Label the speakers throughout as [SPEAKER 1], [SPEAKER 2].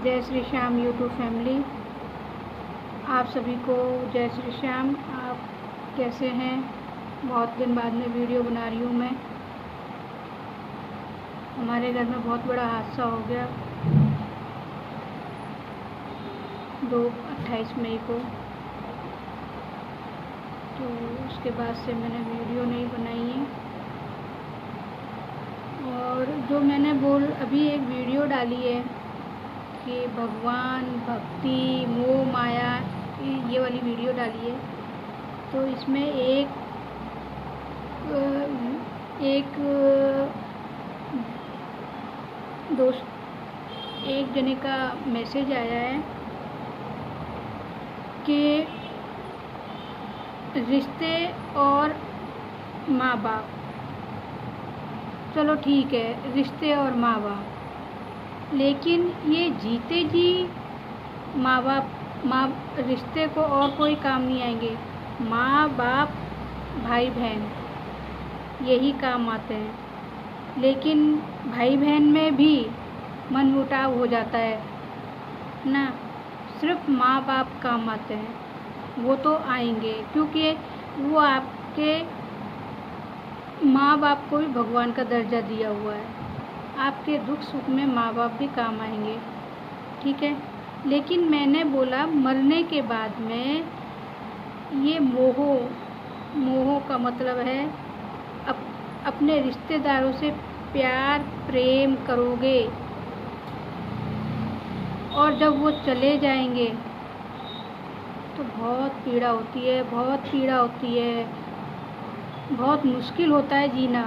[SPEAKER 1] जय Shri Shyam YouTube family, आप सभी को जय श्री श्याम। आप कैसे हैं? बहुत दिन बाद में वीडियो बना रही हूँ मैं। हमारे घर में बहुत बड़ा हादसा हो गया 28 मई को, तो उसके बाद से मैंने वीडियो नहीं बनाई है। और जो मैंने अभी एक वीडियो डाली है कि भगवान, भक्ति, मोह माया, ये वाली वीडियो डाली है, तो इसमें एक जने का मैसेज आया है कि रिश्ते और माँ बाप, चलो ठीक है, रिश्ते और माँ बाप, लेकिन ये जीते जी रिश्ते को और कोई काम नहीं आएंगे। माँ बाप, भाई बहन, यही काम आते हैं। लेकिन भाई बहन में भी मनमुटाव हो जाता है ना, सिर्फ माँ बाप काम आते हैं। वो तो आएंगे क्योंकि वो आपके माँ बाप को भी भगवान का दर्जा दिया हुआ है। आपके दुख सुख में माँ बाप भी काम आएंगे, ठीक है। लेकिन मैंने बोला मरने के बाद में ये मोह का मतलब है अपने रिश्तेदारों से प्यार प्रेम करोगे और जब वो चले जाएंगे तो बहुत पीड़ा होती है, बहुत पीड़ा होती है, बहुत मुश्किल होता है जीना,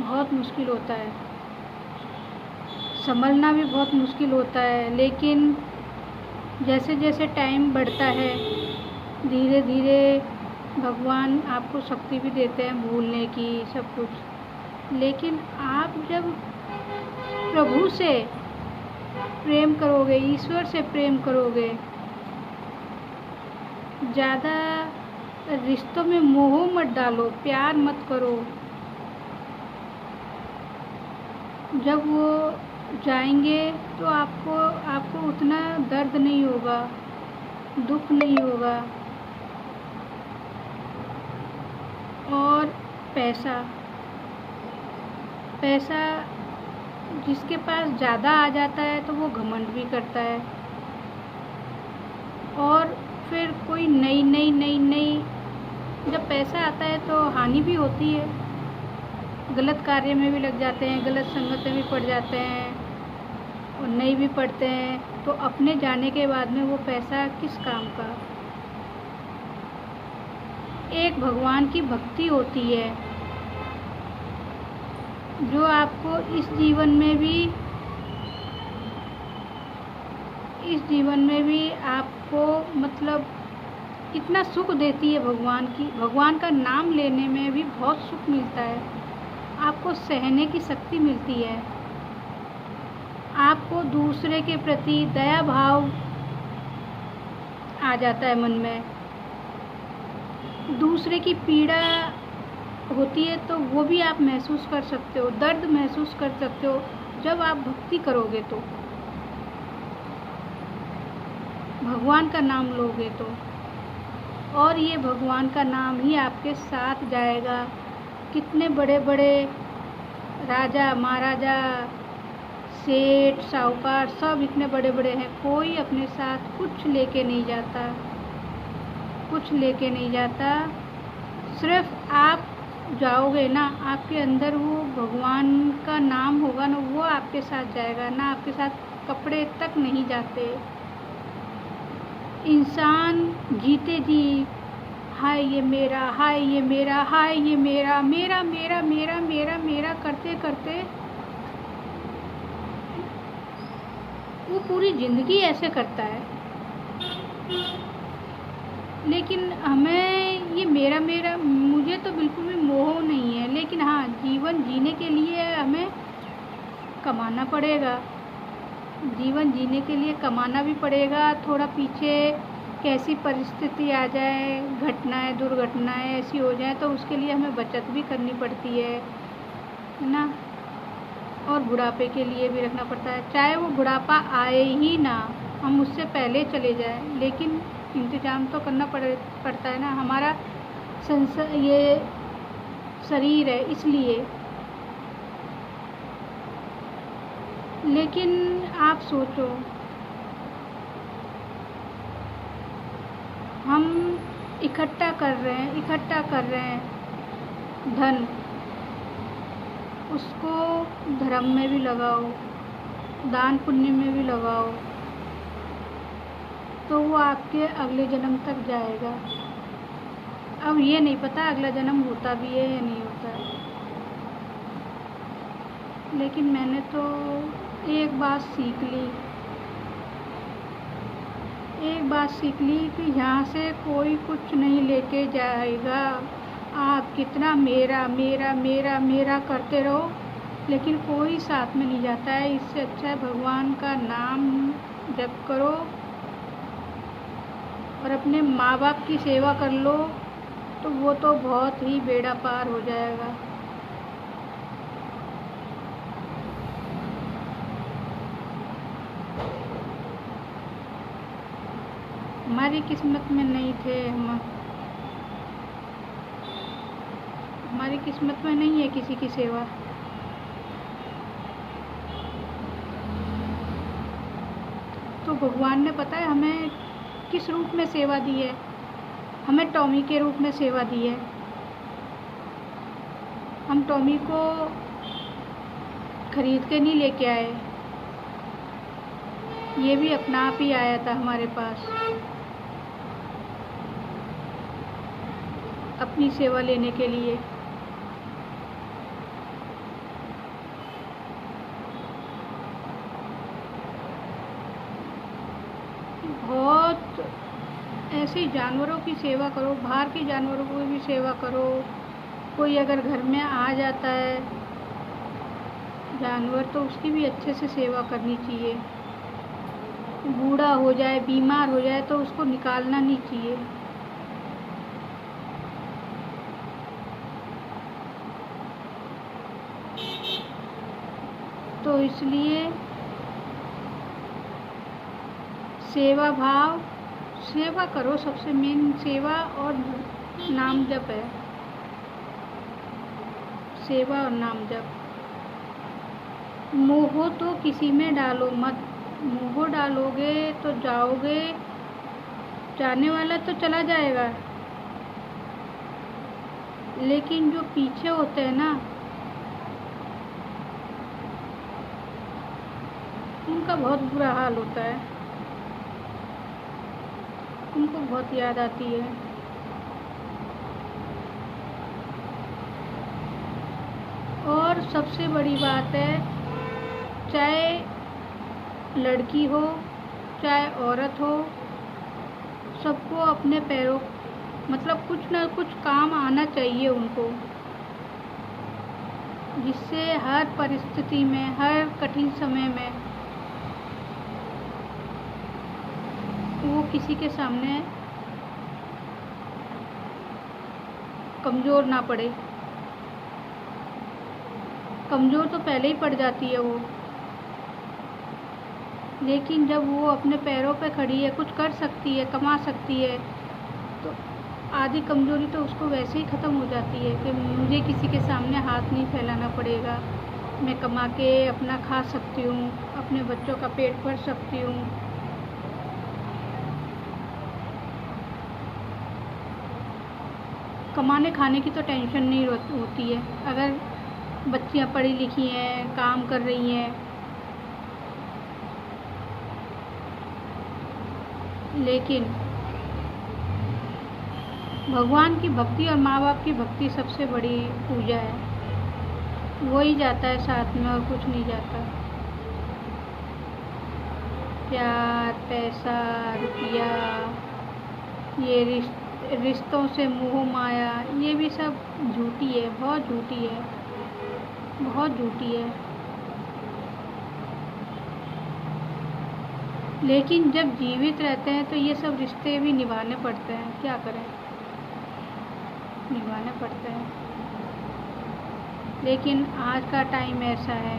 [SPEAKER 1] बहुत मुश्किल होता है, संभलना भी बहुत मुश्किल होता है। लेकिन जैसे जैसे टाइम बढ़ता है, धीरे धीरे भगवान आपको शक्ति भी देते हैं भूलने की, सब कुछ। लेकिन आप जब प्रभु से प्रेम करोगे, ईश्वर से प्रेम करोगे, ज़्यादा रिश्तों में मोह मत डालो, प्यार मत करो। जब वो जाएंगे तो आपको उतना दर्द नहीं होगा, दुख नहीं होगा। और पैसा जिसके पास ज़्यादा आ जाता है तो वो घमंड भी करता है, और फिर कोई नई जब पैसा आता है तो हानि भी होती है, गलत कार्य में भी लग जाते हैं, गलत संगत में भी पड़ जाते हैं और नहीं भी पड़ते हैं। तो अपने जाने के बाद में वो पैसा किस काम का? एक भगवान की भक्ति होती है जो आपको इस जीवन में भी आपको मतलब इतना सुख देती है भगवान का नाम लेने में भी बहुत सुख मिलता है। आपको सहने की शक्ति मिलती है, आपको दूसरे के प्रति दया भाव आ जाता है मन में। दूसरे की पीड़ा होती है तो वो भी आप महसूस कर सकते हो, दर्द महसूस कर सकते हो जब आप भक्ति करोगे तो, भगवान का नाम लोगे तो। और ये भगवान का नाम ही आपके साथ जाएगा। कितने बड़े बड़े राजा महाराजा, सेठ साहूकार, सब इतने बड़े बड़े हैं, कोई अपने साथ कुछ लेके नहीं जाता। सिर्फ आप जाओगे ना, आपके अंदर वो भगवान का नाम होगा ना, वो आपके साथ जाएगा ना। आपके साथ कपड़े तक नहीं जाते। इंसान जीते जी हाय ये मेरा, हाय ये मेरा, हाय ये मेरा, मेरा मेरा मेरा मेरा मेरा करते करते वो पूरी ज़िंदगी ऐसे करता है। लेकिन हमें ये मेरा मेरा, मुझे तो बिल्कुल भी मोह नहीं है। लेकिन हाँ, जीवन जीने के लिए हमें कमाना पड़ेगा, जीवन जीने के लिए कमाना भी पड़ेगा। थोड़ा पीछे कैसी परिस्थिति आ जाए, घटनाएं दुर्घटनाएं ऐसी हो जाए तो उसके लिए हमें बचत भी करनी पड़ती है ना। और बुढ़ापे के लिए भी रखना पड़ता है। चाहे वो बुढ़ापा आए ही ना, हम उससे पहले चले जाएं, लेकिन इंतज़ाम तो करना पड़ता है ना। हमारा ये शरीर है इसलिए। लेकिन आप सोचो, हम इकट्ठा कर रहे हैं धन, उसको धर्म में भी लगाओ, दान पुण्य में भी लगाओ, तो वो आपके अगले जन्म तक जाएगा। अब ये नहीं पता अगला जन्म होता भी है या नहीं होता है, लेकिन मैंने तो एक बात सीख ली कि यहाँ से कोई कुछ नहीं लेके जाएगा। आप कितना मेरा मेरा मेरा मेरा करते रहो, लेकिन कोई साथ में नहीं जाता है। इससे अच्छा है भगवान का नाम जप करो और अपने माँ बाप की सेवा कर लो, तो वो तो बहुत ही बेड़ा पार हो जाएगा। हमारी किस्मत में नहीं थे हमारी किस्मत में नहीं है किसी की सेवा। तो भगवान ने पता है हमें किस रूप में सेवा दी है। हमें टॉमी के रूप में सेवा दी है। हम टॉमी को खरीद के नहीं लेके आए, ये भी अपना आप ही आया था हमारे पास अपनी सेवा लेने के लिए। बहुत ऐसे जानवरों की सेवा करो, बाहर के जानवरों की भी सेवा करो। कोई अगर घर में आ जाता है जानवर, तो उसकी भी अच्छे से सेवा करनी चाहिए। बूढ़ा हो जाए, बीमार हो जाए, तो उसको निकालना नहीं चाहिए। तो इसलिए सेवा करो। सबसे मेन सेवा और नाम जप है। सेवा और नाम जप। मोह तो किसी में डालो मत। मोह डालोगे तो जाओगे, जाने वाला तो चला जाएगा, लेकिन जो पीछे होते हैं ना, उनका बहुत बुरा हाल होता है। उनको बहुत याद आती है। और सबसे बड़ी बात है, चाहे लड़की हो चाहे औरत हो, सबको अपने पैरों मतलब कुछ ना कुछ काम आना चाहिए उनको, जिससे हर परिस्थिति में, हर कठिन समय में वो किसी के सामने कमज़ोर ना पड़े। कमज़ोर तो पहले ही पड़ जाती है वो, लेकिन जब वो अपने पैरों पे खड़ी है, कुछ कर सकती है, कमा सकती है, तो आधी कमज़ोरी तो उसको वैसे ही ख़त्म हो जाती है कि मुझे किसी के सामने हाथ नहीं फैलाना पड़ेगा। मैं कमा के अपना खा सकती हूँ, अपने बच्चों का पेट भर सकती हूँ। कमाने खाने की तो टेंशन नहीं होती है अगर बच्चियाँ पढ़ी लिखी हैं, काम कर रही हैं। लेकिन भगवान की भक्ति और माँ बाप की भक्ति सबसे बड़ी पूजा है। वो ही जाता है साथ में, और कुछ नहीं जाता। प्यार, पैसा, रुपया, ये रिश्तों से मोह माया, ये भी सब झूठी है, बहुत झूठी है, बहुत झूठी है। लेकिन जब जीवित रहते हैं तो ये सब रिश्ते भी निभाने पड़ते हैं। क्या करें, निभाने पड़ते हैं। लेकिन आज का टाइम ऐसा है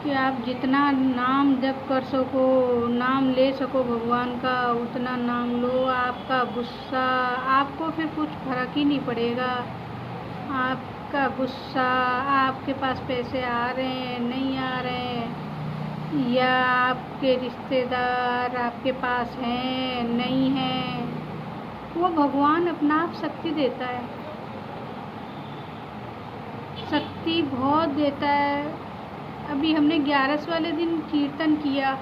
[SPEAKER 1] कि आप जितना नाम जप कर सको, नाम ले सको भगवान का, उतना नाम लो। आपका गुस्सा, आपको फिर कुछ फर्क ही नहीं पड़ेगा। आपका गुस्सा, आपके पास पैसे आ रहे हैं नहीं आ रहे हैं, या आपके रिश्तेदार आपके पास हैं नहीं हैं, वो भगवान अपना आप शक्ति देता है। शक्ति बहुत देता है। अभी हमने 11 वाले दिन कीर्तन किया,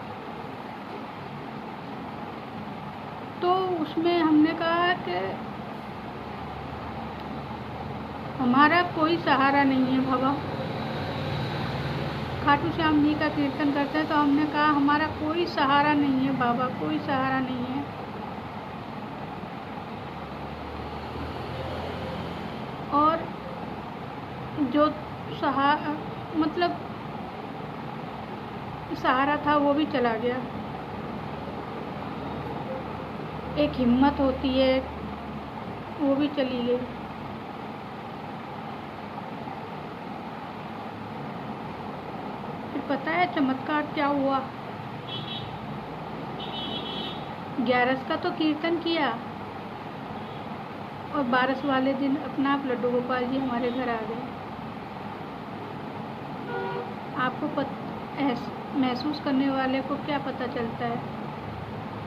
[SPEAKER 1] तो उसमें हमने कहा कि हमारा कोई सहारा नहीं है बाबा। खाटू श्याम जी का कीर्तन करते हैं तो हमने कहा हमारा कोई सहारा नहीं है बाबा, कोई सहारा नहीं है। और जो सहारा था वो भी चला गया। एक हिम्मत होती है, वो भी चली गई। फिर पता है चमत्कार क्या हुआ? 11 का तो कीर्तन किया और 12 वाले दिन अपना आप लड्डू गोपाल जी हमारे घर आ गए। आपको महसूस करने वाले को क्या पता चलता है?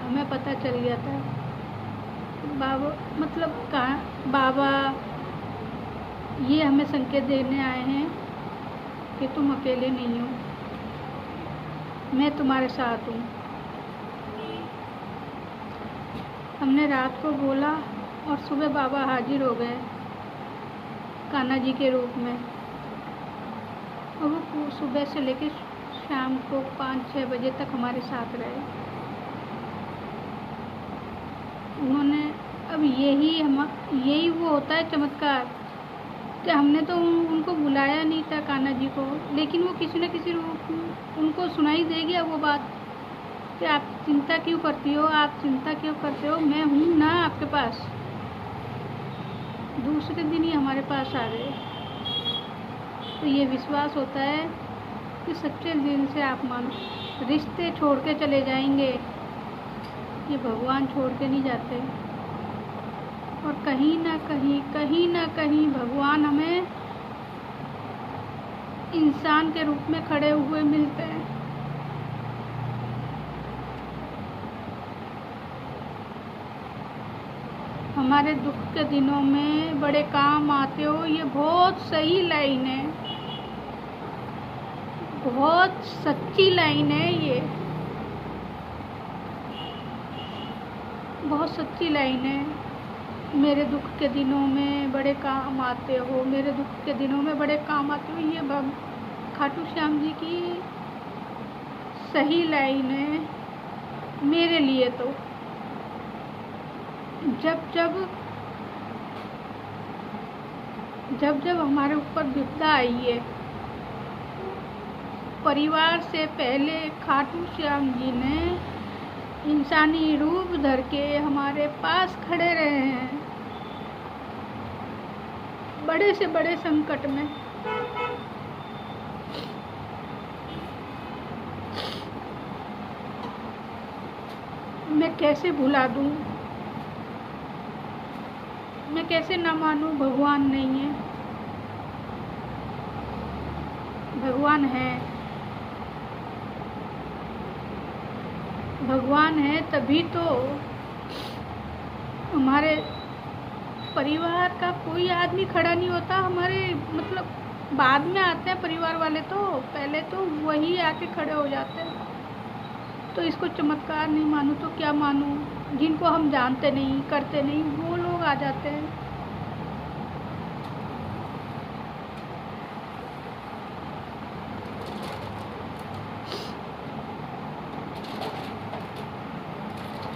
[SPEAKER 1] हमें पता चल गया था। बाबा ये हमें संकेत देने आए हैं कि तुम अकेले नहीं हो, मैं तुम्हारे साथ हूँ। हमने रात को बोला और सुबह बाबा हाजिर हो गए कान्हा जी के रूप में। और वो सुबह से लेकर शाम को 5-6 बजे तक हमारे साथ रहे। उन्होंने अब यही वो होता है चमत्कार कि हमने तो उनको बुलाया नहीं था कान्हा जी को, लेकिन वो किसी न किसी रूप में उनको सुनाई दे गया वो बात कि आप चिंता क्यों करती हो, आप चिंता क्यों करते हो, मैं हूँ ना आपके पास। दूसरे दिन ही हमारे पास आ गए। तो ये विश्वास होता है कि सच्चे दिल से आप मानो। रिश्ते छोड़ के चले जाएंगे, ये भगवान छोड़ के नहीं जाते। और कहीं ना कहीं भगवान हमें इंसान के रूप में खड़े हुए मिलते हैं। हमारे दुख के दिनों में बड़े काम आते हो, ये बहुत सही लाइन है, बहुत सच्ची लाइन है। ये बहुत सच्ची लाइन है। मेरे दुख के दिनों में बड़े काम आते हो, मेरे दुख के दिनों में बड़े काम आते हो, ये खाटू श्याम जी की सही लाइन है मेरे लिए। तो जब हमारे ऊपर विपदा आई है, परिवार से पहले खाटू श्याम जी ने इंसानी रूप धर के हमारे पास खड़े रहे हैं, बड़े से बड़े संकट में। मैं कैसे भुला दूं, मैं कैसे ना मानूं भगवान नहीं है। भगवान है, भगवान है तभी तो हमारे परिवार का कोई आदमी खड़ा नहीं होता। हमारे बाद में आते हैं परिवार वाले, तो पहले तो वही आके खड़े हो जाते हैं। तो इसको चमत्कार नहीं मानूं तो क्या मानूं? जिनको हम जानते नहीं, करते नहीं, वो लोग आ जाते हैं।